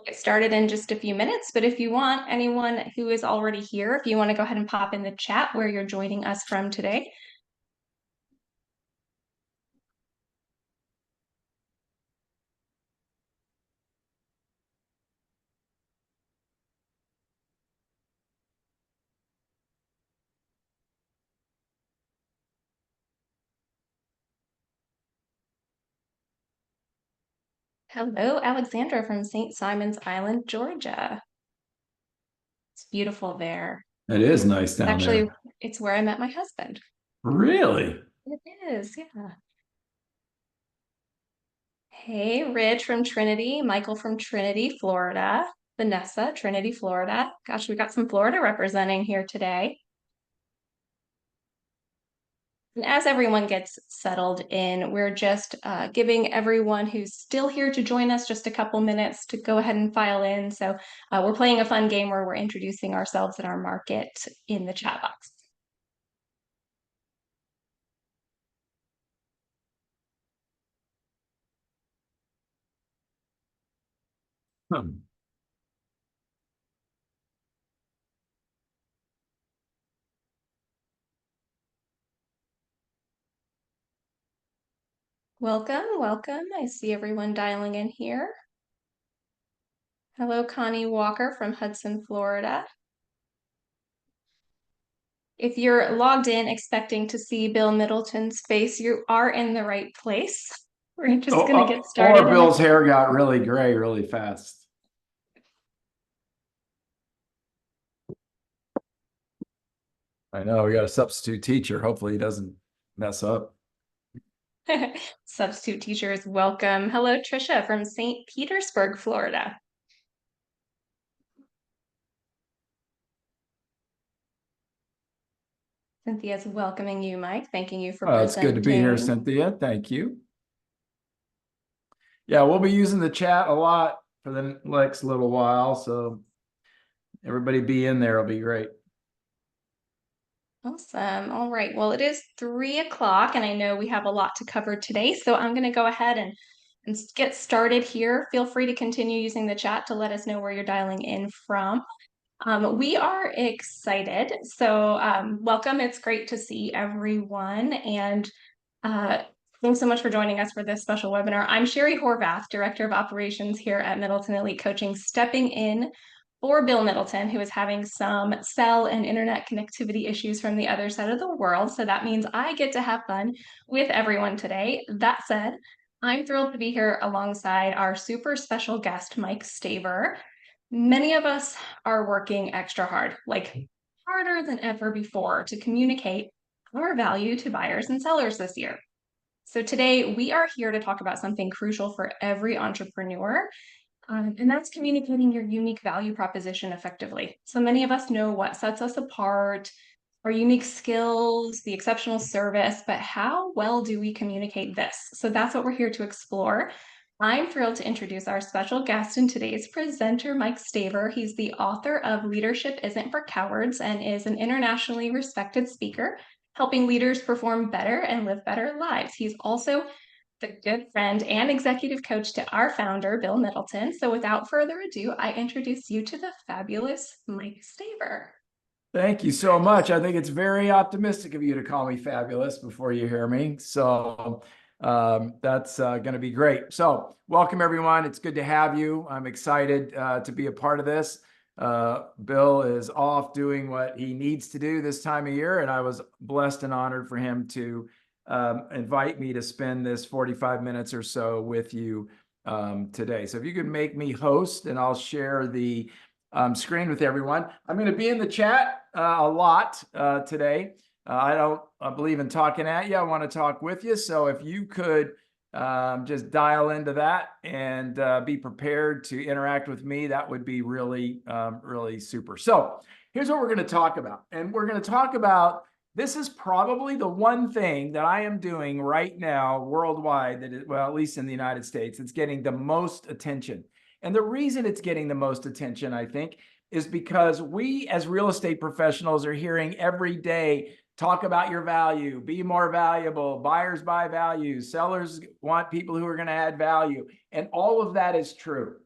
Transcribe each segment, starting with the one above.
Get started in just a few minutes, but if you want, anyone who is already here, if you want to go ahead and pop in the chat where you're joining us from today. Hello, Alexandra from St. Simons Island, Georgia. It's beautiful there. It is nice down Actually, there. it's where I met my husband. Really? It is, yeah. Hey, Rich from Trinity, Michael from Trinity, Florida, Vanessa, Trinity, Florida. Gosh, we got some Florida representing here today. And as everyone gets settled in, we're just giving everyone who's still here to join us just a couple minutes to go ahead and file in. So we're playing a fun game where we're introducing ourselves and our market in the chat box. Hmm. Welcome, welcome. I see everyone dialing in here. Hello, Connie Walker from Hudson, Florida. If you're logged in expecting to see Bill Middleton's face, you are in the right place. We're just going to get started Or in a Bill's hair got really gray really fast. I know we got a substitute teacher. Hopefully he doesn't mess up. substitute teachers, welcome. Hello, Trisha from St. Petersburg, Florida. Cynthia's welcoming you, Mike. Thanking you for It's good to be here, presenting. Cynthia. Thank you. Yeah, we'll be using the chat a lot for the next little while. So everybody be in there. It'll be great. Awesome. All right. Well, it is 3 o'clock, and I know we have a lot to cover today. So I'm going to go ahead and get started here. Feel free to continue using the chat to let us know where you're dialing in from. We are excited. So welcome. It's great to see everyone. And thanks so much for joining us for this special webinar. I'm Sheri Horvath, Director of Operations here at Middleton Elite Coaching, stepping in for Bill Middleton, who is having some cell and internet connectivity issues from the other side of the world. So that means I get to have fun with everyone today. That said, I'm thrilled to be here alongside our super special guest, Mike Staver. Many of us are working extra hard, like harder than ever before, to communicate our value to buyers and sellers this year. So today we are here to talk about something crucial for every entrepreneur, and that's communicating your unique value proposition effectively. So many of us know what sets us apart, our unique skills, the exceptional service, but how well do we communicate this? So that's what we're here to explore. I'm thrilled to introduce our special guest and today's presenter, Mike Staver. He's the author of Leadership Isn't for Cowards and is an internationally respected speaker, helping leaders perform better and live better lives. He's also the good friend and executive coach to our founder, Bill Middleton. So without further ado, I introduce you to the fabulous Mike Staver. Thank you so much. I think it's very optimistic of you to call me fabulous before you hear me. So that's going to be great. So welcome, everyone. It's good to have you. I'm excited to be a part of this. Bill is off doing what he needs to do this time of year, and I was blessed and honored for him to invite me to spend this 45 minutes or so with you today. So if you could make me host, and I'll share the screen with everyone. I'm going to be in the chat a lot today. I don't believe in talking at you. I want to talk with you. So if you could just dial into that and be prepared to interact with me, that would be really, really super. So here's what we're going to talk about. And we're going to talk about, this is probably the one thing that I am doing right now worldwide that is, well, at least in the United States, it's getting the most attention. And the reason it's getting the most attention, I think, is because we as real estate professionals are hearing every day, talk about your value, be more valuable, buyers buy value, sellers want people who are going to add value. And all of that is true.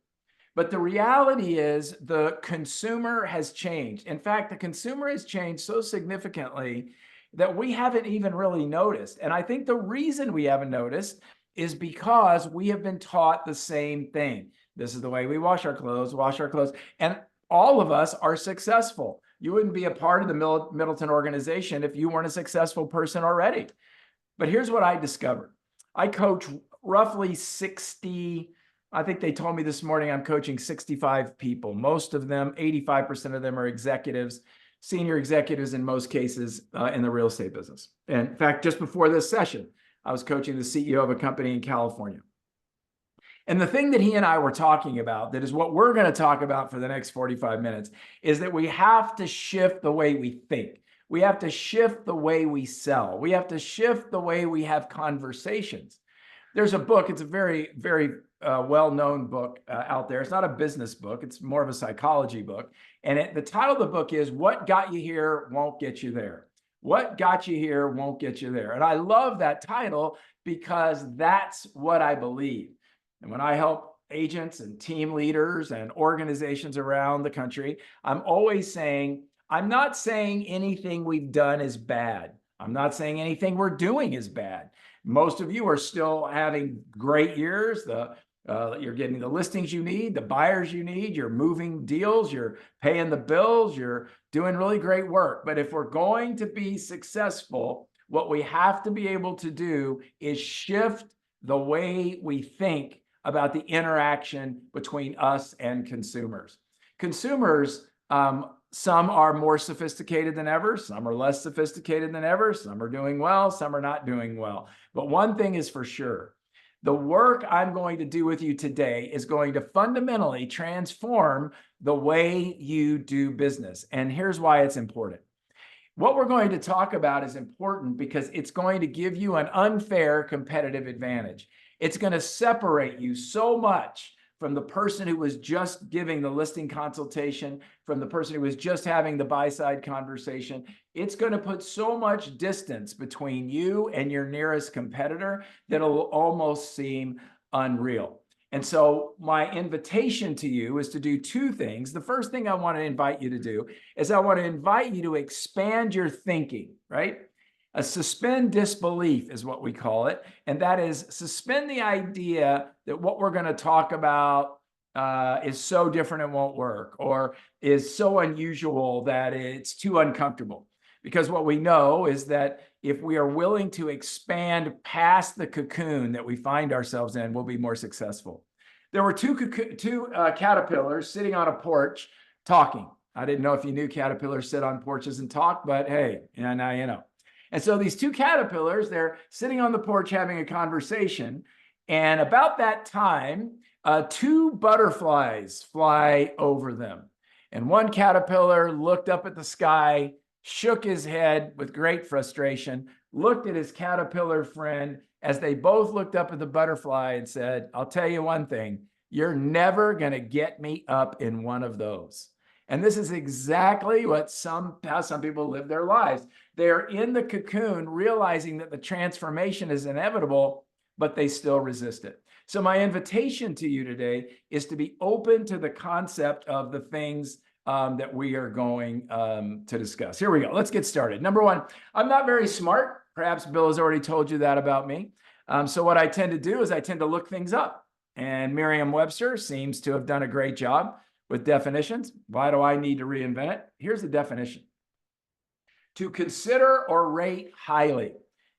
But the reality is the consumer has changed. In fact, the consumer has changed so significantly that we haven't even really noticed. And I think the reason we haven't noticed is because we have been taught the same thing. This is the way we wash our clothes, and all of us are successful. You wouldn't be a part of the Middleton organization if you weren't a successful person already. But here's what I discovered. I coach roughly 60, I think they told me this morning I'm coaching 65 people. Most of them, 85% of them are executives, senior executives in most cases in the real estate business. And in fact, just before this session, I was coaching the CEO of a company in California. And the thing that he and I were talking about, that is what we're going to talk about for the next 45 minutes, is that we have to shift the way we think. We have to shift the way we sell. We have to shift the way we have conversations. There's a book, it's a very, very well-known book out there. It's not a business book, it's more of a psychology book. And the title of the book is What Got You Here Won't Get You There. What got you here won't get you there. And I love that title because that's what I believe. And when I help agents and team leaders and organizations around the country, I'm always saying, I'm not saying anything we've done is bad. I'm not saying anything we're doing is bad. Most of you are still having great years. You're getting the listings you need, the buyers you need, you're moving deals, you're paying the bills, you're doing really great work. But if we're going to be successful, what we have to be able to do is shift the way we think about the interaction between us and consumers. Consumers, some are more sophisticated than ever, some are less sophisticated than ever, some are doing well, some are not doing well. But one thing is for sure, the work I'm going to do with you today is going to fundamentally transform the way you do business. And here's why it's important. What we're going to talk about is important because it's going to give you an unfair competitive advantage. It's going to separate you so much from the person who was just giving the listing consultation, from the person who was just having the buy-side conversation. It's going to put so much distance between you and your nearest competitor that it'll almost seem unreal. And so my invitation to you is to do two things. The first thing I want to invite you to do is I want to invite you to expand your thinking, right? A suspend disbelief is what we call it. And that is suspend the idea that what we're going to talk about is so different it won't work, or is so unusual that it's too uncomfortable. Because what we know is that if we are willing to expand past the cocoon that we find ourselves in, we'll be more successful. There were two caterpillars sitting on a porch talking. I didn't know if you knew caterpillars sit on porches and talk, but hey, now you know. And so these two caterpillars, they're sitting on the porch having a conversation. And about that time, two butterflies fly over them. And one caterpillar looked up at the sky, shook his head with great frustration, looked at his caterpillar friend as they both looked up at the butterfly and said, I'll tell you one thing, you're never going to get me up in one of those. And this is exactly what how some people live their lives. They're in the cocoon, realizing that the transformation is inevitable, but they still resist it. So my invitation to you today is to be open to the concept of the things that we are going to discuss. Here we go. Let's get started. Number one, I'm not very smart. Perhaps Bill has already told you that about me. So what I tend to do is I tend to look things up. And Merriam-Webster seems to have done a great job with definitions. Why do I need to reinvent it? Here's the definition. To consider or rate highly.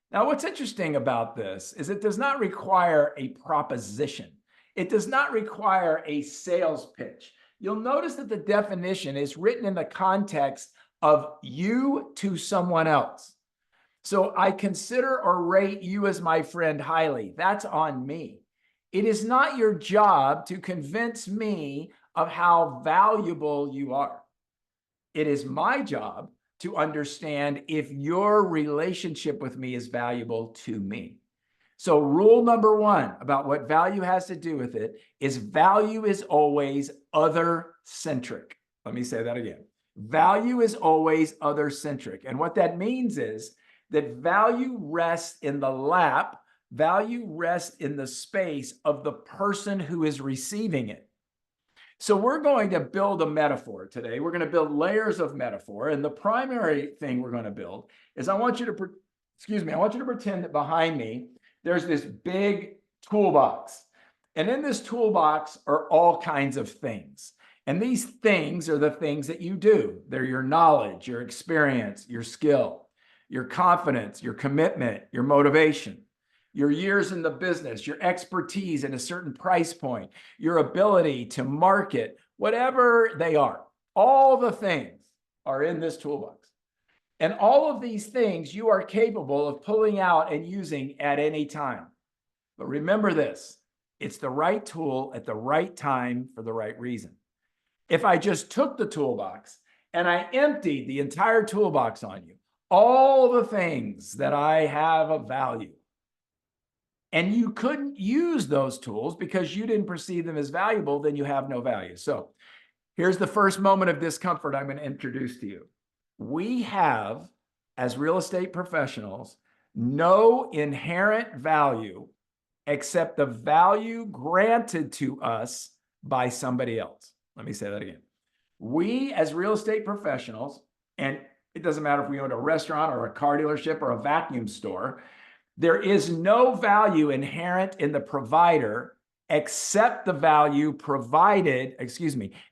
Now, what's interesting about this is it does not require a proposition. It does not require a sales pitch. You'll notice that the definition is written in the context of you to someone else. So I consider or rate you as my friend highly. That's on me. It is not your job to convince me of how valuable you are. It is my job to understand if your relationship with me is valuable to me. So rule number one about what value has to do with it is value is always other-centric. Let me say that again. Value is always other-centric. And what that means is that value rests in the lap, value rests in the space of the person who is receiving it. So we're going to build a metaphor today. We're going to build layers of metaphor. And the primary thing we're going to build is I want you to pretend that behind me, there's this big toolbox. And in this toolbox are all kinds of things. And these things are the things that you do. They're your knowledge, your experience, your skill, your confidence, your commitment, your motivation, your years in the business, your expertise at a certain price point, your ability to market, whatever they are. All the things are in this toolbox. And all of these things you are capable of pulling out and using at any time. But remember this, it's the right tool at the right time for the right reason. If I just took the toolbox and I emptied the entire toolbox on you, all the things that I have of value, and you couldn't use those tools because you didn't perceive them as valuable, then you have no value. So here's the first moment of discomfort I'm going to introduce to you. We have, as real estate professionals, no inherent value except the value granted to us by somebody else. Let me say that again. We, as real estate professionals, and it doesn't matter if we own a restaurant or a car dealership or a vacuum store, there is no value inherent in the provider except the value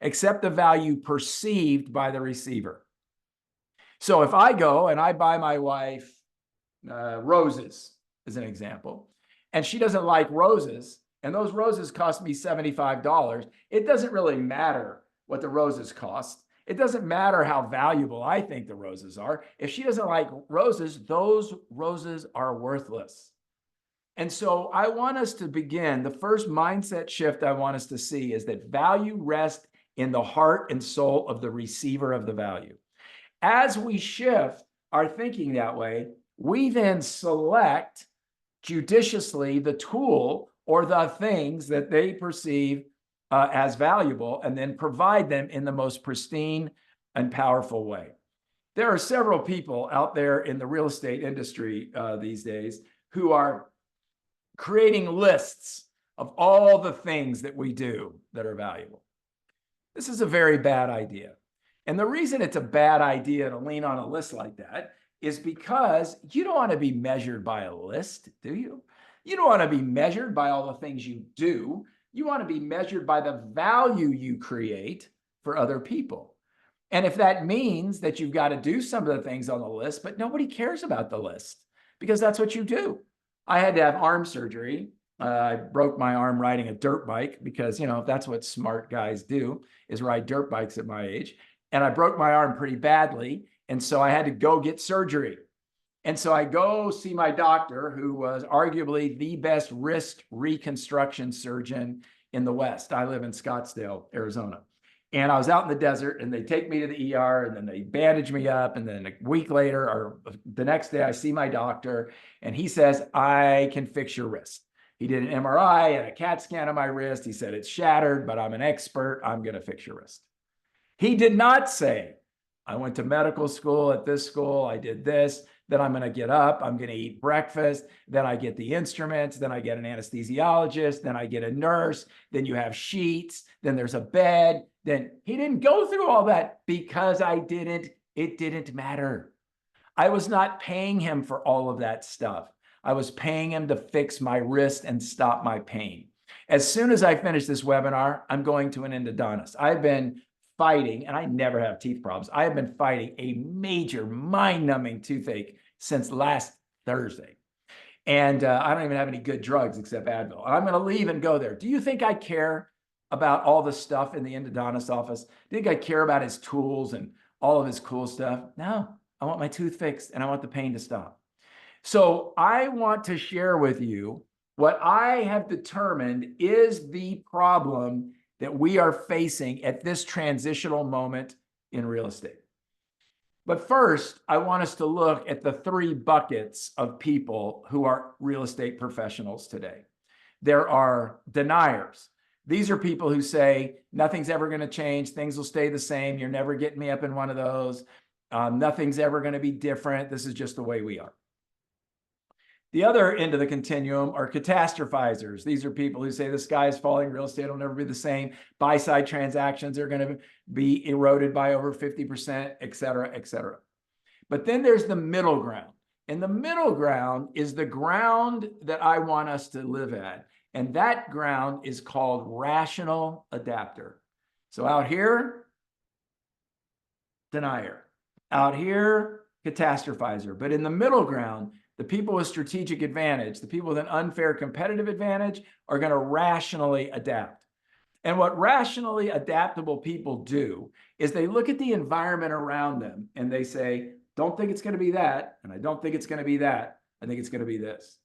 except the value perceived by the receiver. So if I go and I buy my wife roses, as an example, and she doesn't like roses, and those roses cost me $75, it doesn't really matter what the roses cost. It doesn't matter how valuable I think the roses are. If she doesn't like roses, those roses are worthless. And so I want us to begin, the first mindset shift I want us to see is that value rests in the heart and soul of the receiver of the value. As we shift our thinking that way, we then select judiciously the tool or the things that they perceive as valuable, and then provide them in the most pristine and powerful way. There are several people out there in the real estate industry these days who are creating lists of all the things that we do that are valuable. This is a very bad idea. And the reason it's a bad idea to lean on a list like that is because you don't want to be measured by a list, do you? You don't want to be measured by all the things you do. You want to be measured by the value you create for other people. And if that means that you've got to do some of the things on the list, but nobody cares about the list because that's what you do. I had to have arm surgery. I broke my arm riding a dirt bike because, that's what smart guys do, is ride dirt bikes at my age. And I broke my arm pretty badly. And so I had to go get surgery. And so I go see my doctor, who was arguably the best wrist reconstruction surgeon in the West. I live in Scottsdale, Arizona. And I was out in the desert, and they take me to the ER, and then they bandage me up. And then a week later, or the next day, I see my doctor, and he says, I can fix your wrist. He did an MRI and a CAT scan of my wrist. He said, it's shattered, but I'm an expert. I'm going to fix your wrist. He did not say, I went to medical school at this school. I did this. Then I'm going to get up. I'm going to eat breakfast. Then I get the instruments. Then I get an anesthesiologist. Then I get a nurse. Then you have sheets. Then there's a bed. Then he didn't go through all that because it didn't matter. I was not paying him for all of that stuff. I was paying him to fix my wrist and stop my pain. As soon as I finish this webinar, I'm going to an endodontist. I've been fighting, and I never have teeth problems. I have been fighting a major mind-numbing toothache since last Thursday. And I don't even have any good drugs except Advil. I'm going to leave and go there. Do you think I care about all the stuff in the endodontist office? Do you think I care about his tools and all of his cool stuff? No, I want my tooth fixed and I want the pain to stop. So I want to share with you what I have determined is the problem that we are facing at this transitional moment in real estate. But first, I want us to look at the three buckets of people who are real estate professionals today. There are deniers. These are people who say, nothing's ever going to change. Things will stay the same. You're never getting me up in one of those. Nothing's ever going to be different. This is just the way we are. The other end of the continuum are catastrophizers. These are people who say the sky is falling, real estate will never be the same, buy-side transactions are going to be eroded by over 50%, et cetera, et cetera. But then there's the middle ground. And the middle ground is the ground that I want us to live at. And that ground is called rational adapter. So out here, denier. Out here, catastrophizer. But in the middle ground, the people with strategic advantage, the people with an unfair competitive advantage are going to rationally adapt. And what rationally adaptable people do is they look at the environment around them and they say, don't think it's going to be that. And I don't think it's going to be that. I think it's going to be this.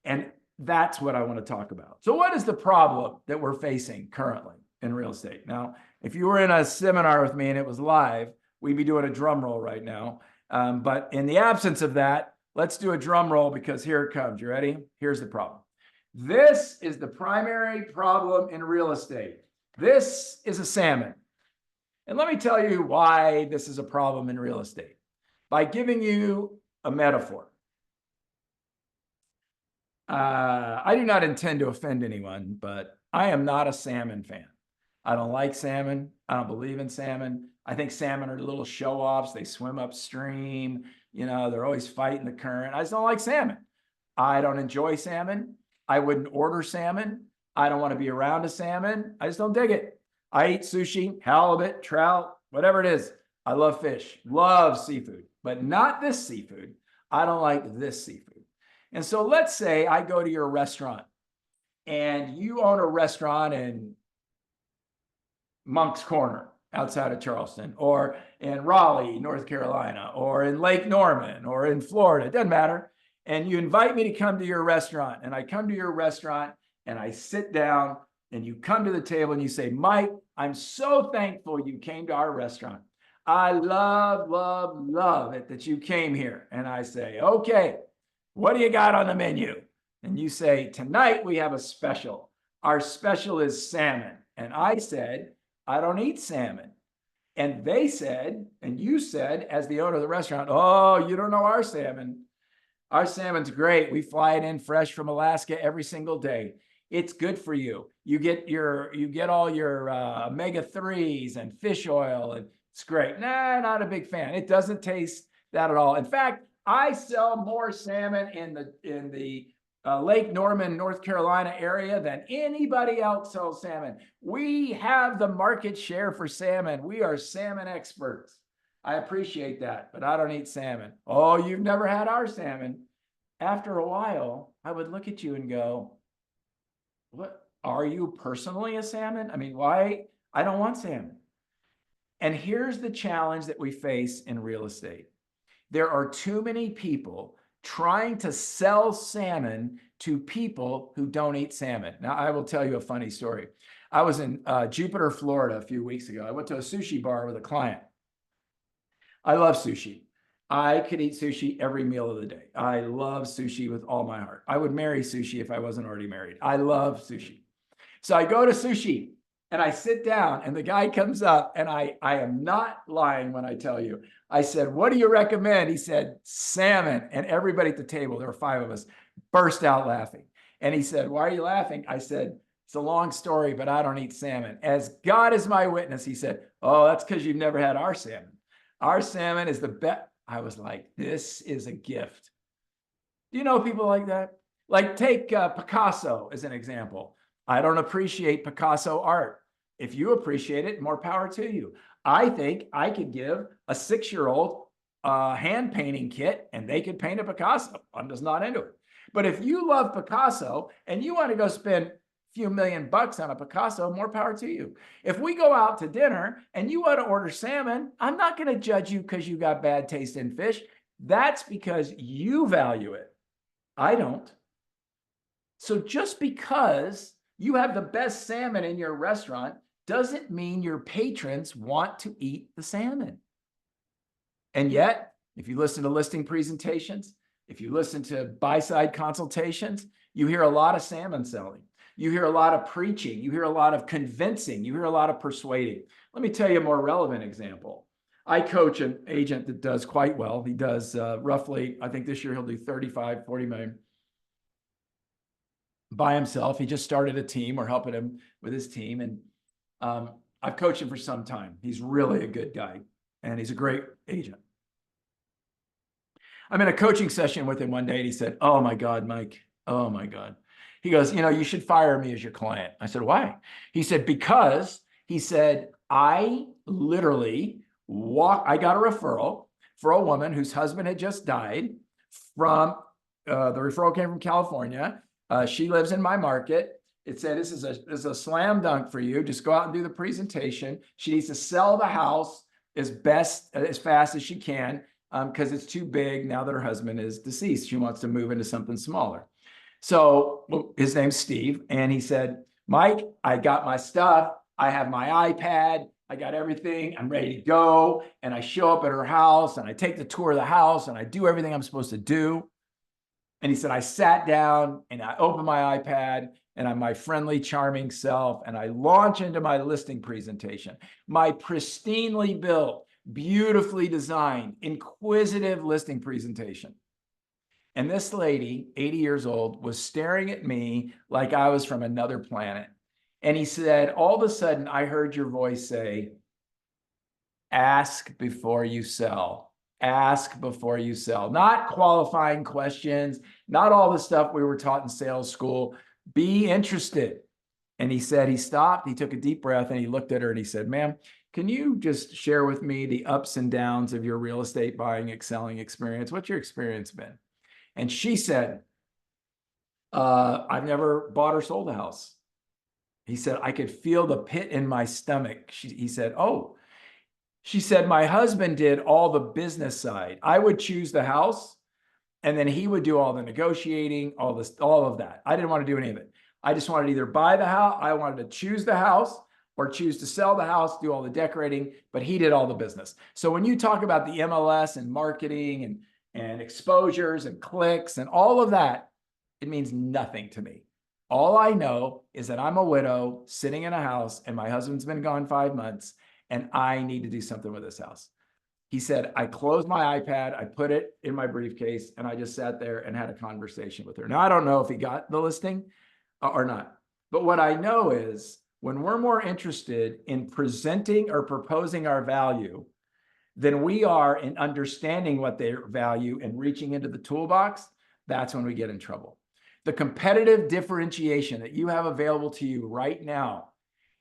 And that's what I want to talk about. So what is the problem that we're facing currently in real estate? Now, if you were in a seminar with me and it was live, we'd be doing a drum roll right now. But in the absence of that, let's do a drum roll because here it comes. You ready? Here's the problem. This is the primary problem in real estate. This is a salmon. And let me tell you why this is a problem in real estate by giving you a metaphor. I do not intend to offend anyone, but I am not a salmon fan. I don't like salmon. I don't believe in salmon. I think salmon are little show-offs. They swim upstream. You know, they're always fighting the current. I just don't like salmon. I don't enjoy salmon. I wouldn't order salmon. I don't want to be around a salmon. I just don't dig it. I eat sushi, halibut, trout, whatever it is. I love fish, love seafood, but not this seafood. I don't like this seafood. And so let's say I go to your restaurant and you own a restaurant in Monk's Corner outside of Charleston, or in Raleigh, North Carolina, or in Lake Norman, or in Florida, it doesn't matter. And you invite me to come to your restaurant, and I come to your restaurant and I sit down and you come to the table and you say, Mike, I'm so thankful you came to our restaurant. I love, love, love it that you came here. And I say, okay, what do you got on the menu? And you say, tonight we have a special. Our special is salmon. And I said, I don't eat salmon. And they said, and you said, as the owner of the restaurant, oh, you don't know our salmon. Our salmon's great. We fly it in fresh from Alaska every single day. It's good for you. You get all your omega-3s and fish oil, and it's great. Nah, not a big fan. It doesn't taste that at all. In fact, I sell more salmon in the Lake Norman, North Carolina area than anybody else sells salmon. We have the market share for salmon. We are salmon experts. I appreciate that, but I don't eat salmon. Oh, you've never had our salmon. After a while, I would look at you and go, what, are you personally a salmon? I mean, why? I don't want salmon. And here's the challenge that we face in real estate. There are too many people trying to sell salmon to people who don't eat salmon. Now, I will tell you a funny story. I was in Jupiter, Florida a few weeks ago. I went to a sushi bar with a client. I love sushi. I could eat sushi every meal of the day. I love sushi with all my heart. I would marry sushi if I wasn't already married. I love sushi. So I go to sushi and I sit down and the guy comes up, and I am not lying when I tell you. I said, what do you recommend? He said, salmon. And everybody at the table, there were 5 of us, burst out laughing. And he said, why are you laughing? I said, it's a long story, but I don't eat salmon. As God is my witness, he said, oh, that's because you've never had our salmon. Our salmon is the best. I was like, this is a gift. Do you know people like that? Like take Picasso as an example. I don't appreciate Picasso art. If you appreciate it, more power to you. I think I could give a 6-year-old hand painting kit and they could paint a Picasso. I'm just not into it. But if you love Picasso and you want to go spend few $1,000,000 on a Picasso, more power to you. If we go out to dinner and you want to order salmon, I'm not going to judge you because you got bad taste in fish. That's because you value it. I don't. So just because you have the best salmon in your restaurant doesn't mean your patrons want to eat the salmon. And yet, if you listen to listing presentations, if you listen to buy-side consultations, you hear a lot of salmon selling. You hear a lot of preaching. You hear a lot of convincing. You hear a lot of persuading. Let me tell you a more relevant example. I coach an agent that does quite well. He does roughly, I think this year he'll do 35, 40 million. by himself. He just started a team. We're helping him with his team. And I've coached him for some time. He's really a good guy, and he's a great agent. I'm in a coaching session with him one day, and he said, "Oh my God, Mike, oh my God." He goes, "You should fire me as your client." I said, "Why?" He said, "Because," he said, "I literally I got a referral for a woman whose husband had just died from, the referral came from California. She lives in my market. It said, this is a slam dunk for you. Just go out and do the presentation. She needs to sell the house as fast as she can, because it's too big now that her husband is deceased. She wants to move into something smaller." So his name's Steve. And he said, "Mike, I got my stuff. I have my iPad. I got everything. I'm ready to go." And I show up at her house and I take the tour of the house and I do everything I'm supposed to do. And he said, "I sat down and I opened my iPad and I'm my friendly, charming self. And I launch into my listing presentation, my pristinely built, beautifully designed, inquisitive listing presentation. And this lady, 80 years old, was staring at me like I was from another planet. And he said, "All of a sudden, I heard your voice say, ask before you sell. Ask before you sell." Not qualifying questions, not all the stuff we were taught in sales school. Be interested. And he said, he stopped, he took a deep breath, and he looked at her and he said, "Ma'am, can you just share with me the ups and downs of your real estate buying, selling experience? What's your experience been?" And she said, "I've never bought or sold a house." He said, "I could feel the pit in my stomach." He said, "Oh," she said, "My husband did all the business side. I would choose the house, and then he would do all the negotiating, all of that. I didn't want to do any of it. I just wanted to either buy the house, I wanted to choose the house, or choose to sell the house, do all the decorating, but he did all the business." So when you talk about the MLS and marketing and exposures and clicks and all of that, it means nothing to me. All I know is that I'm a widow sitting in a house and my husband's been gone 5 months and I need to do something with this house. He said, "I closed my iPad, I put it in my briefcase, and I just sat there and had a conversation with her." Now, I don't know if he got the listing or not, but what I know is when we're more interested in presenting or proposing our value than we are in understanding what they value and reaching into the toolbox, that's when we get in trouble. The competitive differentiation that you have available to you right now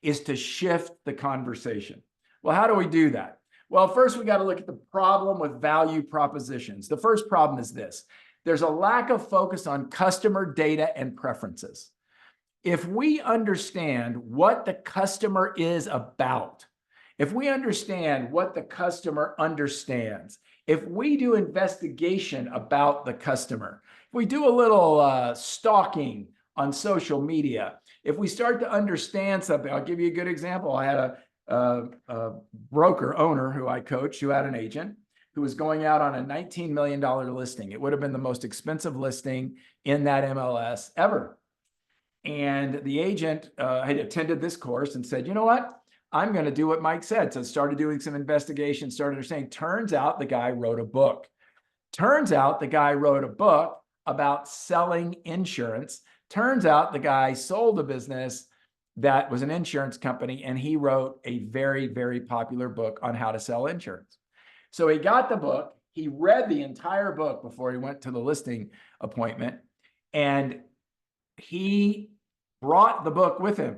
is to shift the conversation. Well, how do we do that? Well, first, we got to look at the problem with value propositions. The first problem is this: there's a lack of focus on customer data and preferences. If we understand what the customer is about, if we understand what the customer understands, if we do investigation about the customer, if we do a little stalking on social media, if we start to understand something, I'll give you a good example. I had a broker owner who I coached who had an agent who was going out on a $19 million listing. It would have been the most expensive listing in that MLS ever. And the agent had attended this course and said, "You know what? I'm going to do what Mike said." So started doing some investigation, started saying, turns out the guy wrote a book. Turns out the guy wrote a book about selling insurance. Turns out the guy sold a business that was an insurance company, and he wrote a very, very popular book on how to sell insurance. So he got the book. He read the entire book before he went to the listing appointment, and he brought the book with him.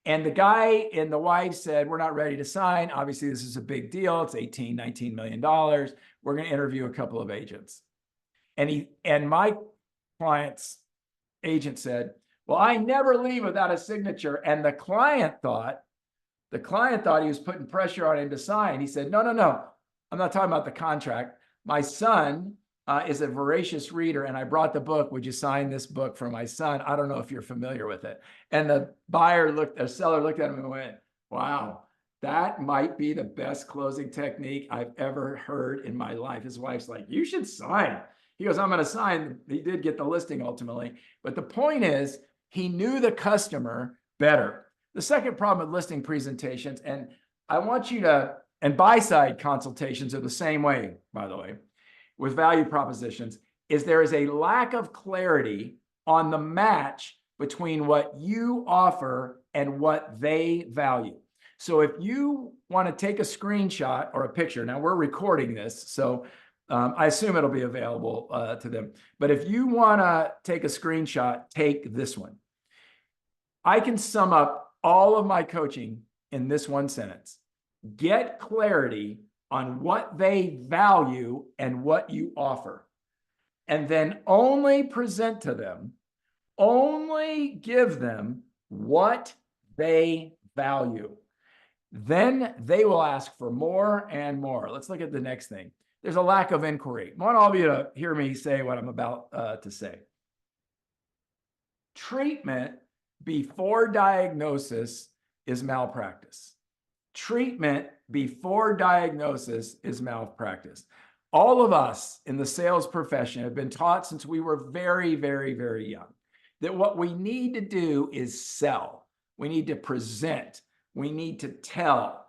And the guy and the wife said, "We're not ready to sign. Obviously, this is a big deal. It's $19 million. We're going to interview a couple of agents." And my client's agent said, "Well, I never leave without a signature." And the client thought he was putting pressure on him to sign. He said, no. I'm not talking about the contract. My son is a voracious reader, and I brought the book. Would you sign this book for my son? I don't know if you're familiar with it." And the seller looked at him and went, "Wow, that might be the best closing technique I've ever heard in my life." His wife's like, "You should sign." He goes, "I'm going to sign." He did get the listing ultimately. But the point is, he knew the customer better. The second problem with listing presentations, and I want you to, and buy-side consultations are the same way, by the way, with value propositions, is there is a lack of clarity on the match between what you offer and what they value. So if you want to take a screenshot or a picture, now we're recording this, so I assume it'll be available to them. But if you want to take a screenshot, take this one. I can sum up all of my coaching in this one sentence. Get clarity on what they value and what you offer. And then only present to them, only give them what they value. Then they will ask for more and more. Let's look at the next thing. There's a lack of inquiry. I want all of you to hear me say what I'm about to say. Treatment before diagnosis is malpractice. Treatment before diagnosis is malpractice. All of us in the sales profession have been taught since we were very, very, very young that what we need to do is sell. We need to present. We need to tell.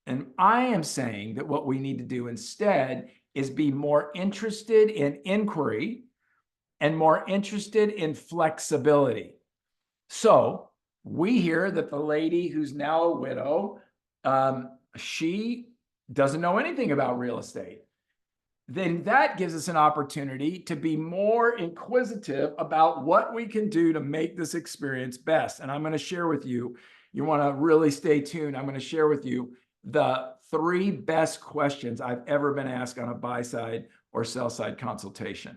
And I am saying that what we need to do instead is be more interested in inquiry and more interested in flexibility. So we hear that the lady who's now a widow, she doesn't know anything about real estate. Then that gives us an opportunity to be more inquisitive about what we can do to make this experience best. And I'm going to share with you, you want to really stay tuned. I'm going to share with you the 3 best questions I've ever been asked on a buy side or sell side consultation.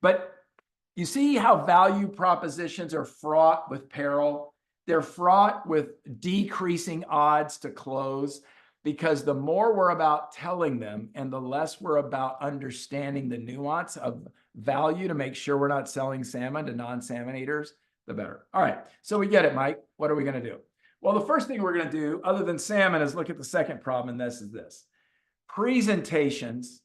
But you see how value propositions are fraught with peril? They're fraught with decreasing odds to close, because the more we're about telling them and the less we're about understanding the nuance of value to make sure we're not selling salmon to non-salmon eaters, the better. All right, so we get it, Mike. What are we going to do? Well, the first thing we're going to do, other than salmon, is look at the second problem, and this is this. Presentations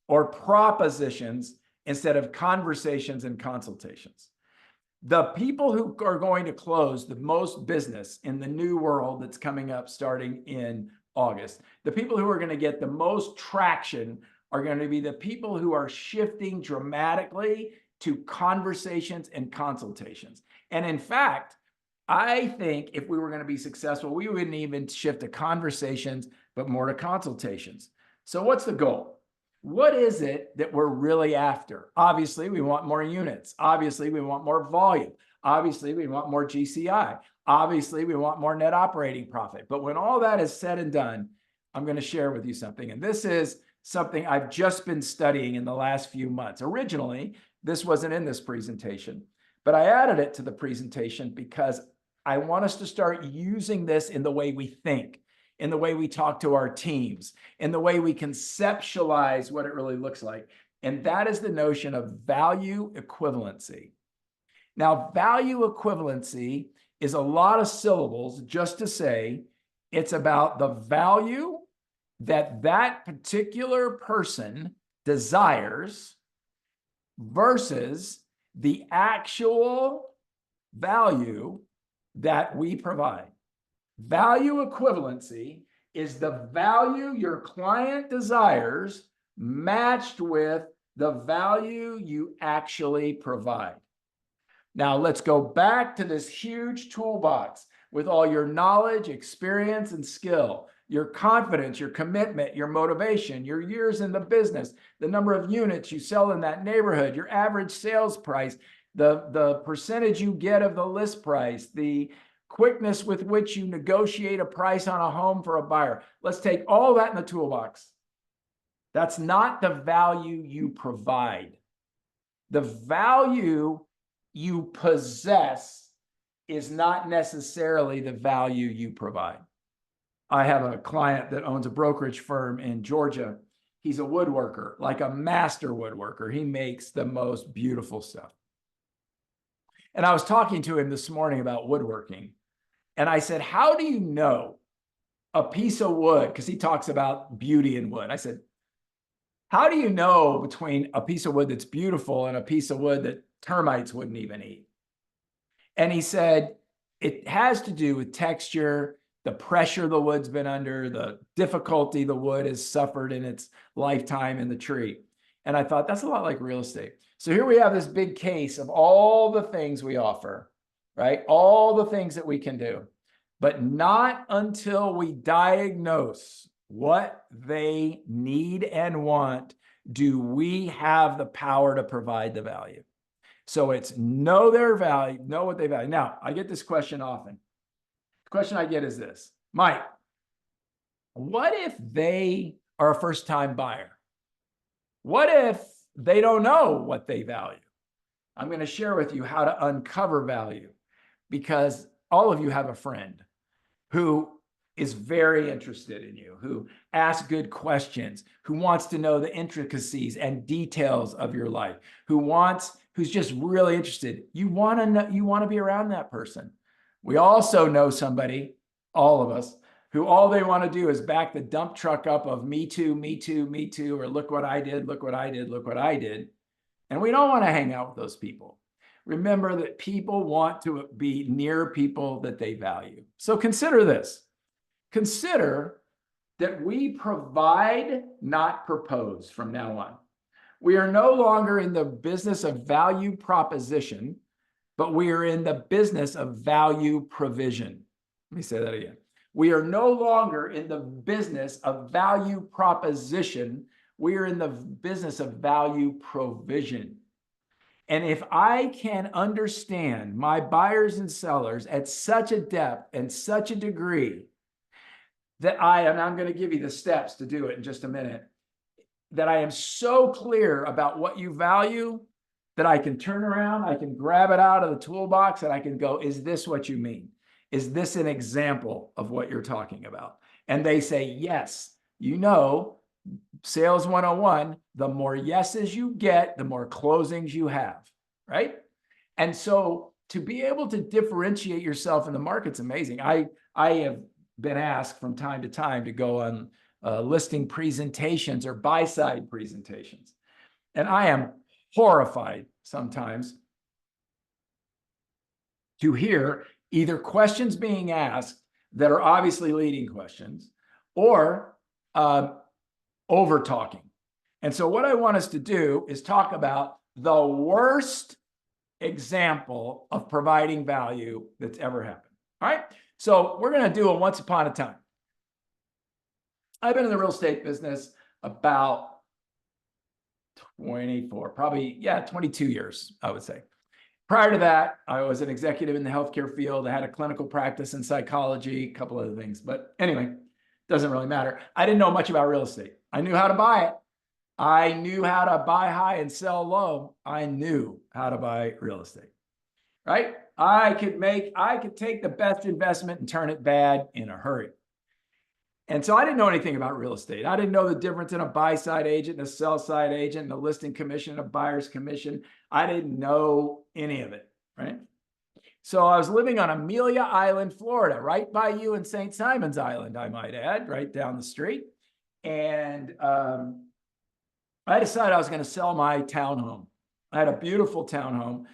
or propositions instead of conversations and consultations. The people who are going to close the most business in the new world that's coming up starting in August, the people who are going to get the most traction are going to be the people who are shifting dramatically to conversations and consultations. And in fact, I think if we were going to be successful, we wouldn't even shift to conversations, but more to consultations. So what's the goal? What is it that we're really after? Obviously, we want more units. Obviously, we want more volume. Obviously, we want more GCI. Obviously, we want more net operating profit. But when all that is said and done, I'm going to share with you something. And this is something I've just been studying in the last few months. Originally, this wasn't in this presentation, but I added it to the presentation because I want us to start using this in the way we think, in the way we talk to our teams, in the way we conceptualize what it really looks like. And that is the notion of value equivalency. Now, value equivalency is a lot of syllables just to say it's about the value that that particular person desires versus the actual value that we provide. Value equivalency is the value your client desires matched with the value you actually provide. Now let's go back to this huge toolbox with all your knowledge, experience, and skill, your confidence, your commitment, your motivation, your years in the business, the number of units you sell in that neighborhood, your average sales price, the percentage you get of the list price, the quickness with which you negotiate a price on a home for a buyer. Let's take all that in the toolbox. That's not the value you provide. The value you possess is not necessarily the value you provide. I have a client that owns a brokerage firm in Georgia. He's a woodworker, like a master woodworker. He makes the most beautiful stuff. And I was talking to him this morning about woodworking. And I said, how do you know a piece of wood? Because he talks about beauty in wood. I said, how do you know between a piece of wood that's beautiful and a piece of wood that termites wouldn't even eat? And he said, it has to do with texture, the pressure the wood's been under, the difficulty the wood has suffered in its lifetime in the tree. And I thought, that's a lot like real estate. So here we have this big case of all the things we offer. right? All the things that we can do, but not until we diagnose what they need and want do we have the power to provide the value. So it's know their value, know what they value. Now, I get this question often. The question I get is this: Mike, what if they are a first-time buyer? What if they don't know what they value? I'm going to share with you how to uncover value, because all of you have a friend who is very interested in you, who asks good questions, who wants to know the intricacies and details of your life, who's just really interested. You want to know, you want to be around that person. We also know somebody, all of us, who all they want to do is back the dump truck up of me too, me too, me too, or look what I did, look what I did, look what I did. And we don't want to hang out with those people. Remember that people want to be near people that they value. So consider this. Consider that we provide, not propose from now on. We are no longer in the business of value proposition, but we are in the business of value provision. Let me say that again. We are no longer in the business of value proposition. We are in the business of value provision. And if I can understand my buyers and sellers at such a depth and such a degree that and I'm going to give you the steps to do it in just a minute, that I am so clear about what you value that I can turn around, I can grab it out of the toolbox and I can go, is this what you mean? Is this an example of what you're talking about? And they say, yes. You know, Sales 101, the more yeses you get, the more closings you have, right? And so to be able to differentiate yourself in the market's amazing. I have been asked from time to time to go on listing presentations or buy-side presentations. And I am horrified sometimes to hear either questions being asked that are obviously leading questions or over talking. And so what I want us to do is talk about the worst example of providing value that's ever happened. All right. So we're going to do a once upon a time. I've been in the real estate business about 22 years, I would say. Prior to that, I was an executive in the healthcare field. I had a clinical practice in psychology, a couple other things. But anyway, doesn't really matter. I didn't know much about real estate. I knew how to buy it. I knew how to buy high and sell low. I knew how to buy real estate, right? I could take the best investment and turn it bad in a hurry. And so I didn't know anything about real estate. I didn't know the difference in a buy-side agent and a sell-side agent and a listing commission and a buyer's commission. I didn't know any of it, right? So I was living on Amelia Island, Florida, right by you in St. Simon's Island, I might add, right down the street. And I decided I was going to sell my townhome. I had a beautiful townhome.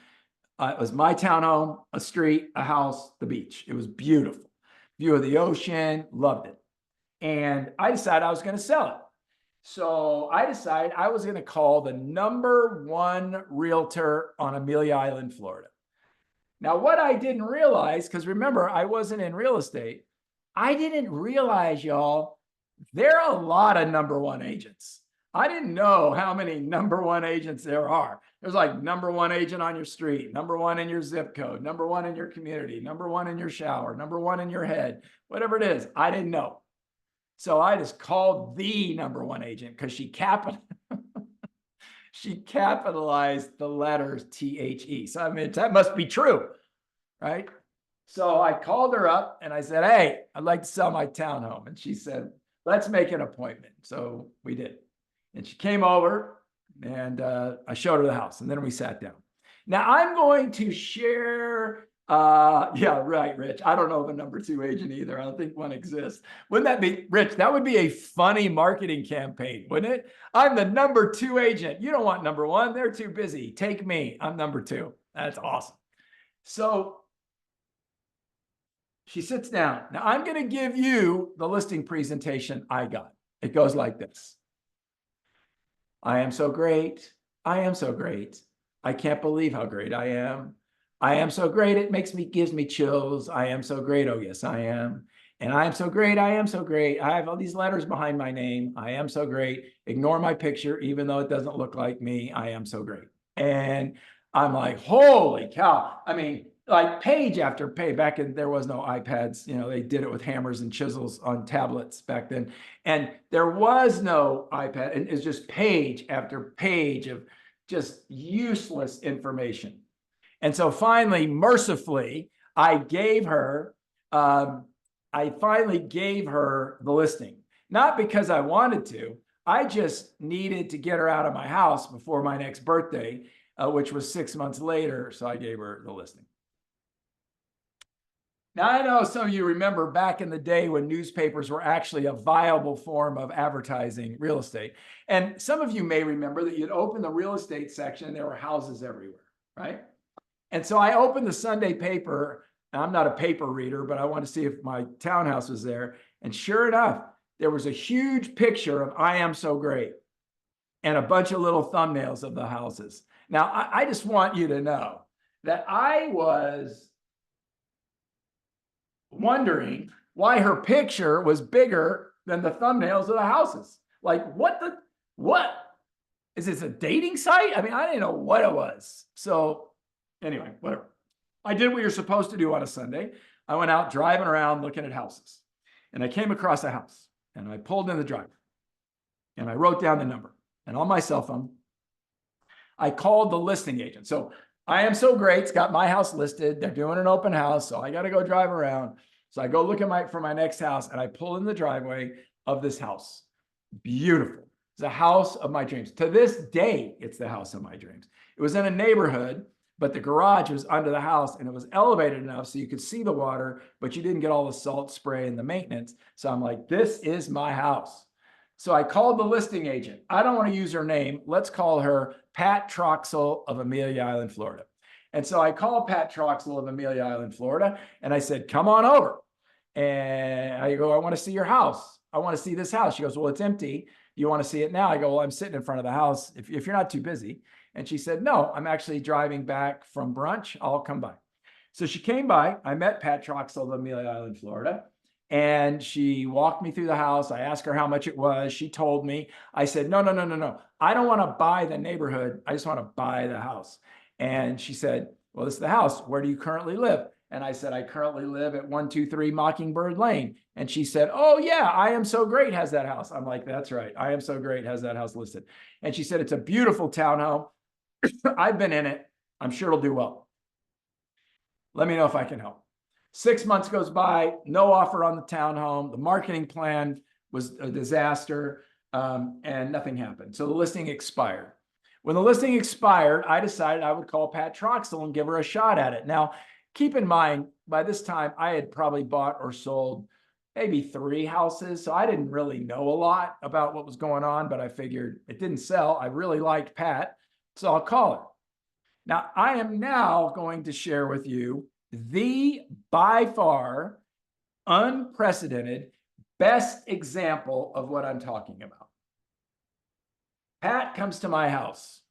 It was my townhome, a street, a house, the beach. It was beautiful. View of the ocean, loved it. And I decided I was going to sell it. So I decided I was going to call the #1 realtor on Amelia Island, Florida. Now, what I didn't realize, because remember, I wasn't in real estate, I didn't realize, y'all, there are a lot of #1 agents. I didn't know how many #1 agents there are. There's like #1 agent on your street, #1 in your zip code, #1 in your community, #1 in your shower, #1 in your head, whatever it is. I didn't know. So I just called the #1 agent because she capitalized the letters THE. So I mean, that must be true, right? So I called her up and I said, hey, I'd like to sell my townhome. And she said, let's make an appointment. So we did. And she came over and I showed her the house and then we sat down. Now I'm going to share, yeah, right, Rich. I don't know of a #2 agent either. I don't think one exists. Wouldn't that be, Rich, that would be a funny marketing campaign, wouldn't it? I'm the #2 agent. You don't want #1. They're too busy. Take me. I'm #2. That's awesome. So she sits down. Now I'm going to give you the listing presentation I got. It goes like this. I am so great. I am so great. I can't believe how great I am. I am so great. It gives me chills. I am so great. Oh, yes, I am. And I am so great. I am so great. I have all these letters behind my name. I am so great. Ignore my picture, even though it doesn't look like me. I am so great. And I'm like, holy cow. I mean, like page after page. Back in, there was no iPads. They did it with hammers and chisels on tablets back then. And there was no iPad. And it's just page after page of just useless information. And so finally, mercifully, I finally gave her the listing, not because I wanted to. I just needed to get her out of my house before my next birthday, which was 6 months later. So I gave her the listing. Now, I know some of you remember back in the day when newspapers were actually a viable form of advertising real estate. And some of you may remember that you'd open the real estate section and there were houses everywhere, right? And so I opened the Sunday paper. I'm not a paper reader, but I wanted to see if my townhouse was there. And sure enough, there was a huge picture of I Am So Great and a bunch of little thumbnails of the houses. Now, I just want you to know that I was wondering why her picture was bigger than the thumbnails of the houses. Like, what? Is this a dating site? I mean, I didn't know what it was. So anyway, whatever. I did what you're supposed to do on a Sunday. I went out driving around looking at houses. And I came across a house. And I pulled in the driveway. And I wrote down the number. And on my cell phone, I called the listing agent. So I Am So Great. It's got my house listed. They're doing an open house. So I got to go drive around. So I go look at for my next house. And I pull in the driveway of this house. Beautiful. It's a house of my dreams. To this day, it's the house of my dreams. It was in a neighborhood, but the garage was under the house and it was elevated enough so you could see the water, but you didn't get all the salt spray and the maintenance. So I'm like, this is my house. So I called the listing agent. I don't want to use her name. Let's call her Pat Troxel of Amelia Island, Florida. And so I called Pat Troxel of Amelia Island, Florida, and I said, come on over. And I go, I want to see your house. I want to see this house. She goes, well, it's empty. You want to see it now? I go, well, I'm sitting in front of the house if you're not too busy. And she said, no, I'm actually driving back from brunch. I'll come by. So she came by. I met Pat Troxel of Amelia Island, Florida. And she walked me through the house. I asked her how much it was. She told me. I said, no. I don't want to buy the neighborhood. I just want to buy the house. And she said, well, this is the house. Where do you currently live? And I said, I currently live at 123 Mockingbird Lane. And she said, oh, yeah, I Am So Great has that house. I'm like, that's right. I Am So Great has that house listed. And she said, it's a beautiful townhome. I've been in it. I'm sure it'll do well. Let me know if I can help. 6 months goes by, no offer on the townhome. The marketing plan was a disaster, and nothing happened. So the listing expired. When the listing expired, I decided I would call Pat Troxel and give her a shot at it. Now, keep in mind, by this time, I had probably bought or sold maybe 3 houses. So I didn't really know a lot about what was going on, but I figured it didn't sell. I really liked Pat, so I'll call her. Now, I am now going to share with you the by far unprecedented best example of what I'm talking about. Pat comes to my house.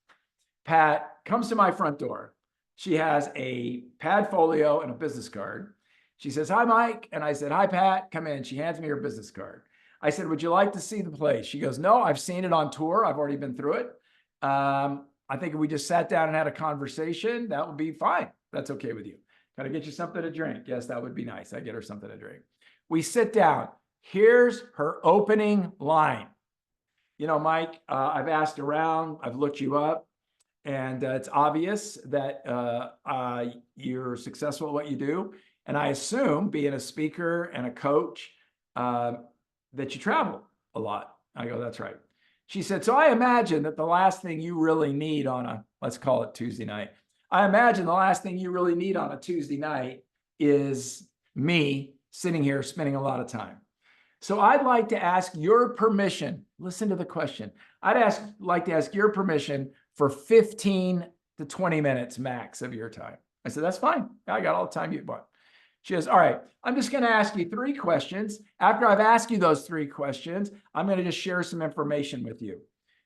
Pat comes to my front door. She has a pad folio and a business card. She says, hi, Mike. And I said, hi, Pat, come in. She hands me her business card. I said, would you like to see the place? She goes, no, I've seen it on tour. I've already been through it. I think if we just sat down and had a conversation, that would be fine. That's okay with you. Can I get you something to drink? Yes, that would be nice. I get her something to drink. We sit down. Here's her opening line. Mike, I've asked around, I've looked you up, and it's obvious that you're successful at what you do. And I assume, being a speaker and a coach, that you travel a lot. I go, that's right. She said, so I imagine that the last thing you really need on a, let's call it Tuesday night. I imagine the last thing you really need on a Tuesday night is me sitting here spending a lot of time. So I'd like to ask your permission. Listen to the question. Like to ask your permission for 15 to 20 minutes max of your time. I said, that's fine. I got all the time you want. She goes, all right, I'm just going to ask you 3 questions. After I've asked you those 3 questions, I'm going to just share some information with you.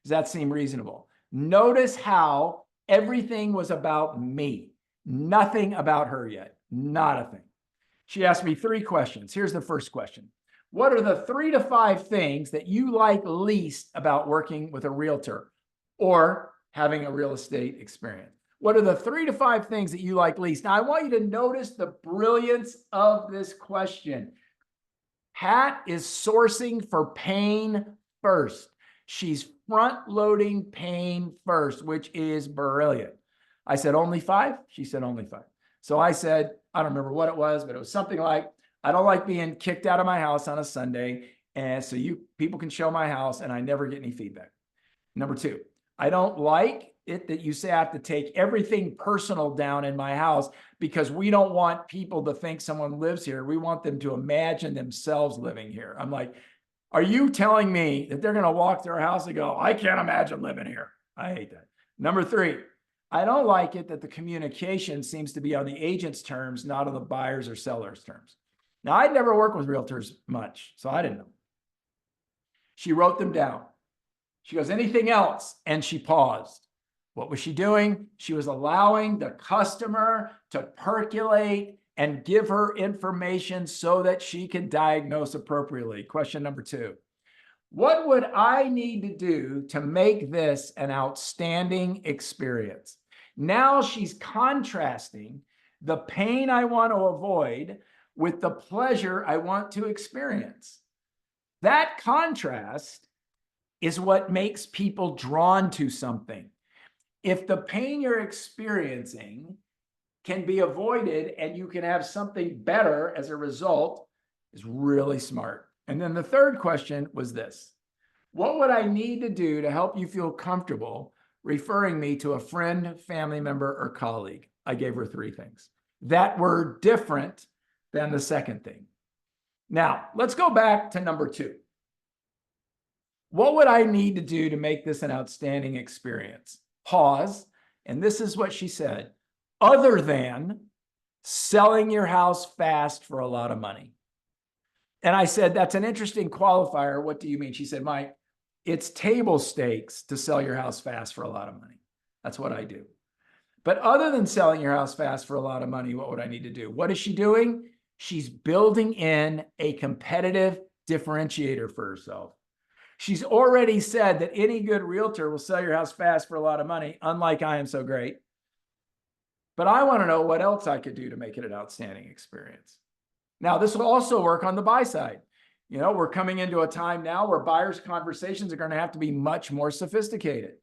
Does that seem reasonable? Notice how everything was about me. Nothing about her yet. Not a thing. She asked me 3 questions. Here's the first question. What are the 3 to 5 things that you like least about working with a realtor or having a real estate experience? What are the 3 to 5 things that you like least? Now, I want you to notice the brilliance of this question. Pat is sourcing for pain first. She's front loading pain first, which is brilliant. I said, only 5? She said, only 5. So I said, I don't remember what it was, but it was something like, I don't like being kicked out of my house on a Sunday. And so people can show my house and I never get any feedback. Number 2, I don't like it that you say I have to take everything personal down in my house because we don't want people to think someone lives here. We want them to imagine themselves living here. I'm like, are you telling me that they're going to walk through our house and go, I can't imagine living here? I hate that. Number 3, I don't like it that the communication seems to be on the agent's terms, not on the buyer's or seller's terms. Now, I'd never worked with realtors much, so I didn't know. She wrote them down. She goes, anything else? And she paused. What was she doing? She was allowing the customer to percolate and give her information so that she can diagnose appropriately. Question number 2. What would I need to do to make this an outstanding experience? Now she's contrasting the pain I want to avoid with the pleasure I want to experience. That contrast is what makes people drawn to something. If the pain you're experiencing can be avoided and you can have something better as a result, is really smart. And then the third question was this. What would I need to do to help you feel comfortable referring me to a friend, family member, or colleague? I gave her 3 things that were different than the second thing. Now, let's go back to number 2. What would I need to do to make this an outstanding experience? Pause. And this is what she said. Other than selling your house fast for a lot of money. And I said, that's an interesting qualifier. What do you mean? She said, Mike, it's table stakes to sell your house fast for a lot of money. That's what I do. But other than selling your house fast for a lot of money, what would I need to do? What is she doing? She's building in a competitive differentiator for herself. She's already said that any good realtor will sell your house fast for a lot of money, unlike I Am So Great. But I want to know what else I could do to make it an outstanding experience. Now, this will also work on the buy side. You know, we're coming into a time now where buyers' conversations are going to have to be much more sophisticated.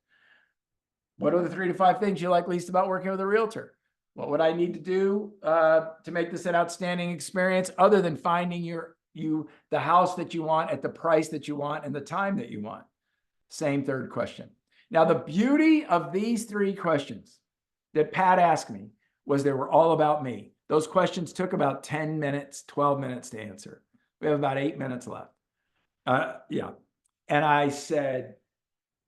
What are the 3 to 5 things you like least about working with a realtor? What would I need to do to make this an outstanding experience other than finding the house that you want at the price that you want and the time that you want? Same third question. Now, the beauty of these 3 questions that Pat asked me was they were all about me. Those questions took about 10 minutes, 12 minutes to answer. We have about 8 minutes left. Yeah. And I said,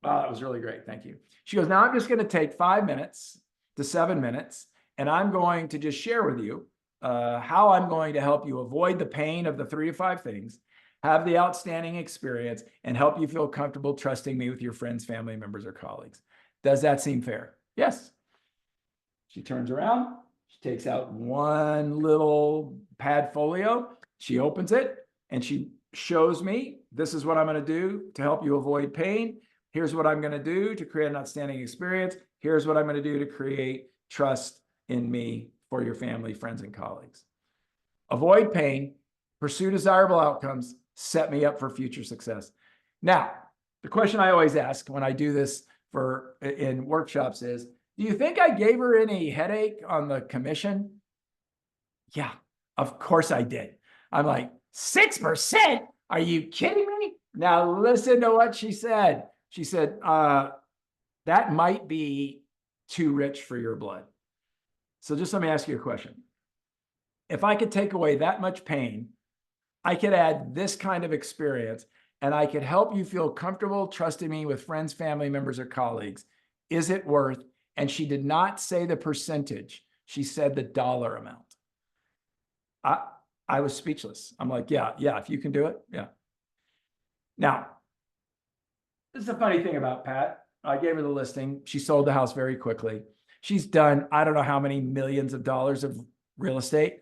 wow, that was really great. Thank you. She goes, now I'm just going to take 5 minutes to 7 minutes, and I'm going to just share with you how I'm going to help you avoid the pain of the 3 to 5 things, have the outstanding experience, and help you feel comfortable trusting me with your friends, family members, or colleagues. Does that seem fair? Yes. She turns around. She takes out one little pad folio. She opens it and she shows me, this is what I'm going to do to help you avoid pain. Here's what I'm going to do to create an outstanding experience. Here's what I'm going to do to create trust in me for your family, friends, and colleagues. Avoid pain, pursue desirable outcomes, set me up for future success. Now, the question I always ask when I do this in workshops is, do you think I gave her any headache on the commission? Yeah, of course I did. I'm like, 6%? Are you kidding me? Now listen to what she said. She said, that might be too rich for your blood. So just let me ask you a question. If I could take away that much pain, I could add this kind of experience, and I could help you feel comfortable trusting me with friends, family members, or colleagues. Is it worth? And she did not say the percentage. She said the dollar amount. I was speechless. I'm like, yeah, if you can do it, yeah. Now, this is the funny thing about Pat. I gave her the listing. She sold the house very quickly. She's done, I don't know how many millions of dollars of real estate.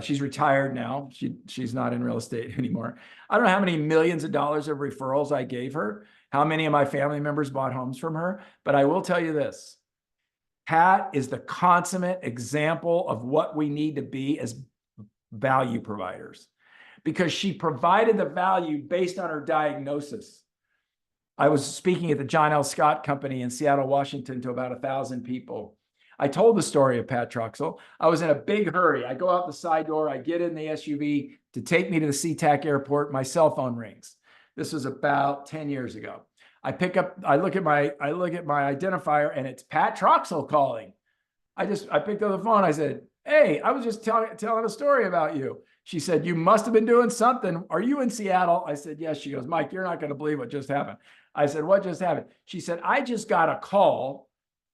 She's retired now. She's not in real estate anymore. I don't know how many millions of dollars of referrals I gave her, how many of my family members bought homes from her. But I will tell you this, Pat is the consummate example of what we need to be as value providers, because she provided the value based on her diagnosis. I was speaking at the John L. Scott Company in Seattle, Washington, to about 1,000 people. I told the story of Pat Troxel. I was in a big hurry. I go out the side door. I get in the SUV to take me to the SeaTac airport. My cell phone rings. This was about 10 years ago. I look at my identifier, and it's Pat Troxel calling. I picked up the phone. I said, "Hey, I was just telling a story about you." She said, "You must have been doing something. Are you in Seattle?" I said, "Yes." She goes, "Mike, you're not going to believe what just happened." I said, "What just happened?" She said, "I just got a call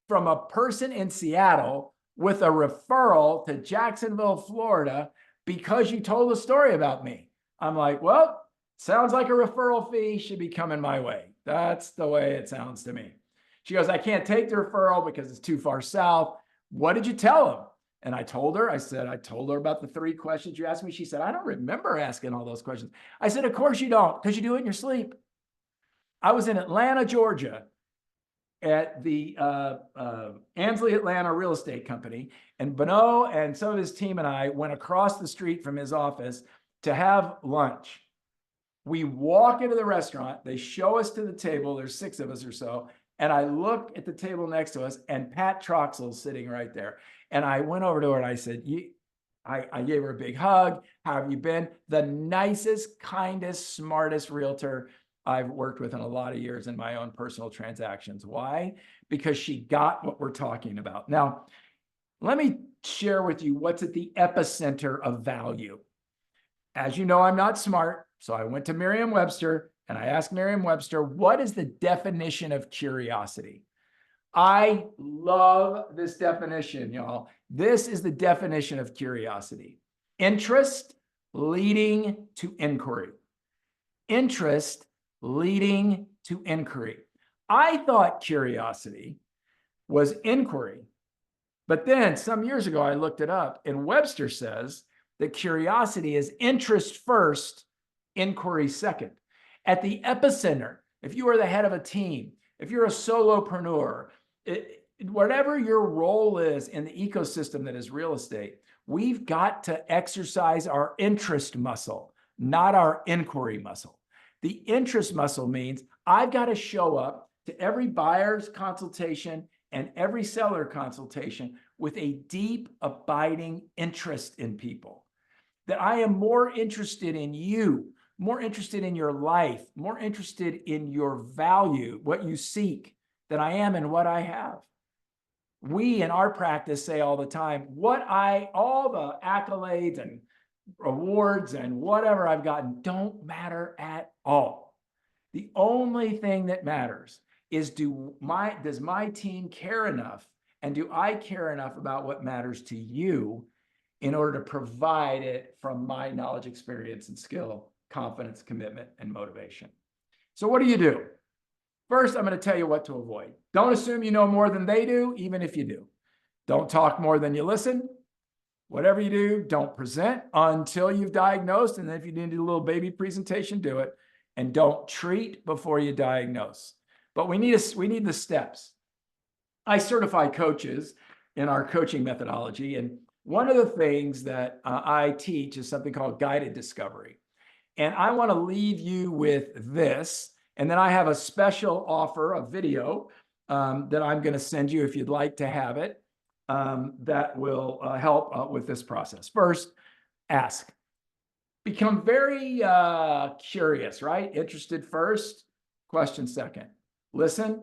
from a person in Seattle with a referral to Jacksonville, Florida, because you told a story about me." I'm like, "Well, sounds like a referral fee should be coming my way." That's the way it sounds to me. She goes, "I can't take the referral because it's too far south. What did you tell him?" And I told her about the 3 questions you asked me. She said, "I don't remember asking all those questions." I said, "Of course you don't, because you do it in your sleep." I was in Atlanta, Georgia, at the Ansley Atlanta Real Estate Company, and Bonneau and some of his team and I went across the street from his office to have lunch. We walk into the restaurant. They show us to the table. There's 6 of us or so. And I look at the table next to us, and Pat Troxel's sitting right there. And I went over to her and I said, I gave her a big hug. "How have you been?" The nicest, kindest, smartest realtor I've worked with in a lot of years in my own personal transactions. Why? Because she got what we're talking about. Now, let me share with you what's at the epicenter of value. As you know, I'm not smart, so I went to Merriam-Webster and I asked Merriam-Webster, what is the definition of curiosity? I love this definition, y'all. This is the definition of curiosity: interest leading to inquiry. Interest leading to inquiry. I thought curiosity was inquiry, but then some years ago I looked it up, and Webster says that curiosity is interest first, inquiry second. At the epicenter, if you are the head of a team, if you're a solopreneur, whatever your role is in the ecosystem that is real estate, we've got to exercise our interest muscle, not our inquiry muscle. The interest muscle means I've got to show up to every buyer's consultation and every seller consultation with a deep, abiding interest in people. That I am more interested in you, more interested in your life, more interested in your value, what you seek, than I am in what I have. We in our practice say all the time, all the accolades and awards and whatever I've gotten don't matter at all. The only thing that matters is does my team care enough, and do I care enough about what matters to you in order to provide it from my knowledge, experience, and skill, confidence, commitment, and motivation. So what do you do? First, I'm going to tell you what to avoid. Don't assume you know more than they do, even if you do. Don't talk more than you listen. Whatever you do, don't present until you've diagnosed. And then if you need to do a little baby presentation, do it. And don't treat before you diagnose. But we need the steps. I certify coaches in our coaching methodology. And one of the things that I teach is something called guided discovery. And I want to leave you with this. And then I have a special offer, a video that I'm going to send you if you'd like to have it, that will help with this process. First, ask. Become very curious, right? Interested first, question second. Listen,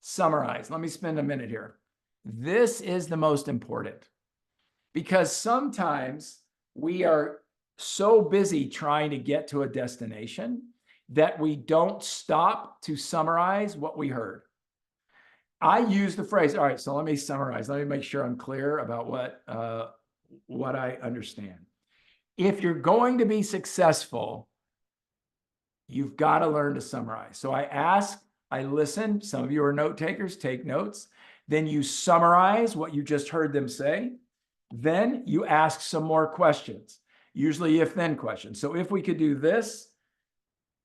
summarize. Let me spend a minute here. This is the most important, because sometimes we are so busy trying to get to a destination that we don't stop to summarize what we heard. I use the phrase, all right, so let me summarize. Let me make sure I'm clear about what I understand. If you're going to be successful, you've got to learn to summarize. So I ask, I listen. Some of you are note takers, take notes. Then you summarize what you just heard them say. Then you ask some more questions, usually if-then questions. So if we could do this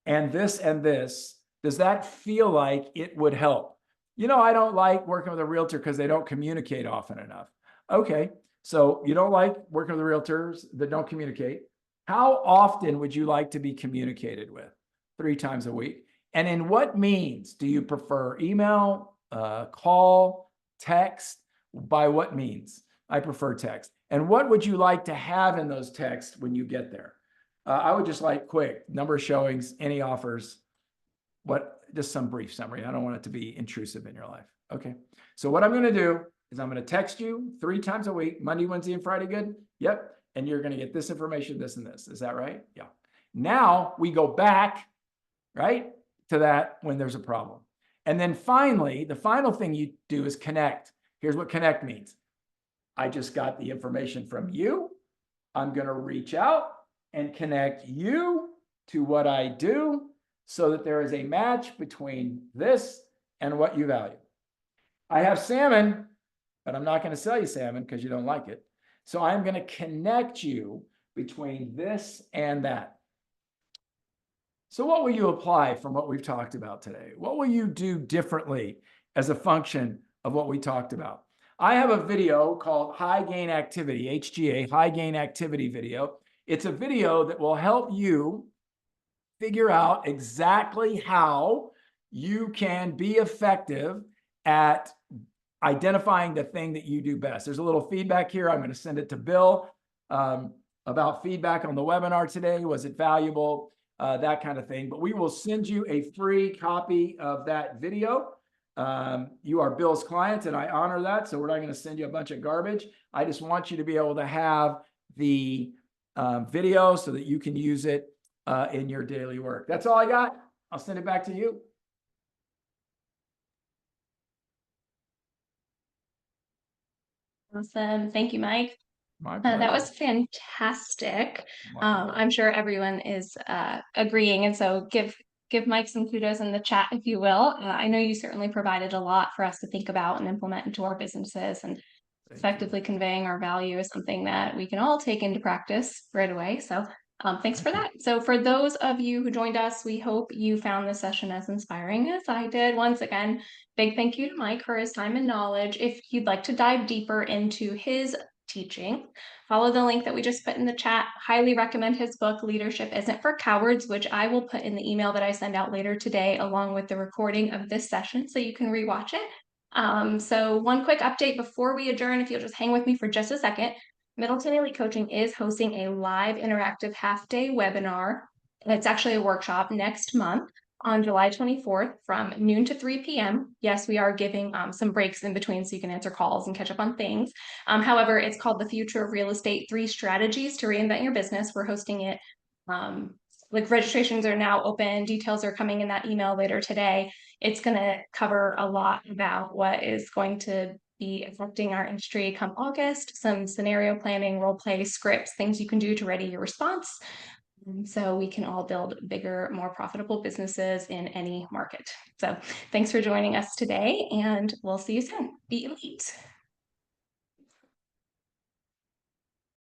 and this and this, does that feel like it would help? You know, I don't like working with a realtor because they don't communicate often enough. Okay, so you don't like working with realtors that don't communicate. How often would you like to be communicated with? 3 times a week. And in what means? Do you prefer email, call, text? By what means? I prefer text. And what would you like to have in those texts when you get there? I would just like quick number of showings, any offers, just some brief summary. I don't want it to be intrusive in your life. Okay. So what I'm going to do is I'm going to text you 3 times a week, Monday, Wednesday, and Friday. Good. Yep. And you're going to get this information, this and this. Is that right? Yeah. Now we go back, right, to that when there's a problem. And then finally, the final thing you do is connect. Here's what connect means. I just got the information from you. I'm going to reach out and connect you to what I do so that there is a match between this and what you value. I have salmon, but I'm not going to sell you salmon because you don't like it. So I'm going to connect you between this and that. So what will you apply from what we've talked about today? What will you do differently as a function of what we talked about? I have a video called High Gain Activity, HGA, High Gain Activity video. It's a video that will help you figure out exactly how you can be effective at identifying the thing that you do best. There's a little feedback here. I'm going to send it to Bill about feedback on the webinar today. Was it valuable? That kind of thing. But we will send you a free copy of that video. You are Bill's client, and I honor that. So we're not going to send you a bunch of garbage. I just want you to be able to have the video so that you can use it in your daily work. That's all I got. I'll send it back to you. Awesome. Thank you, Mike. My That pleasure. was fantastic. Wow. I'm sure everyone is agreeing, and so give Mike some kudos in the chat, if you will. I know you certainly provided a lot for us to think about and implement into our businesses, and effectively conveying our value is something that we can all take into practice right away. So thanks for that. So for those of you who joined us, we hope you found this session as inspiring as I did. Once again, big thank you to Mike for his time and knowledge. If you'd like to dive deeper into his teaching, follow the link that we just put in the chat. Highly recommend his book, Leadership Isn't for Cowards, which I will put in the email that I send out later today, along with the recording of this session so you can rewatch it. So one quick update before we adjourn, if you'll just hang with me for just a second. Middleton Elite Coaching is hosting a live interactive half-day webinar. It's actually a workshop next month on July 24th from noon to 3 p.m. Yes, we are giving some breaks in between so you can answer calls and catch up on things. However, it's called The Future of Real Estate, 3 Strategies to Reinvent Your Business. We're hosting it. Like registrations are now open. Details are coming in that email later today. It's going to cover a lot about what is going to be affecting our industry come August, some scenario planning, role play scripts, things you can do to ready your response. So we can all build bigger, more profitable businesses in any market. So thanks for joining us today, and we'll see you soon. Be elite.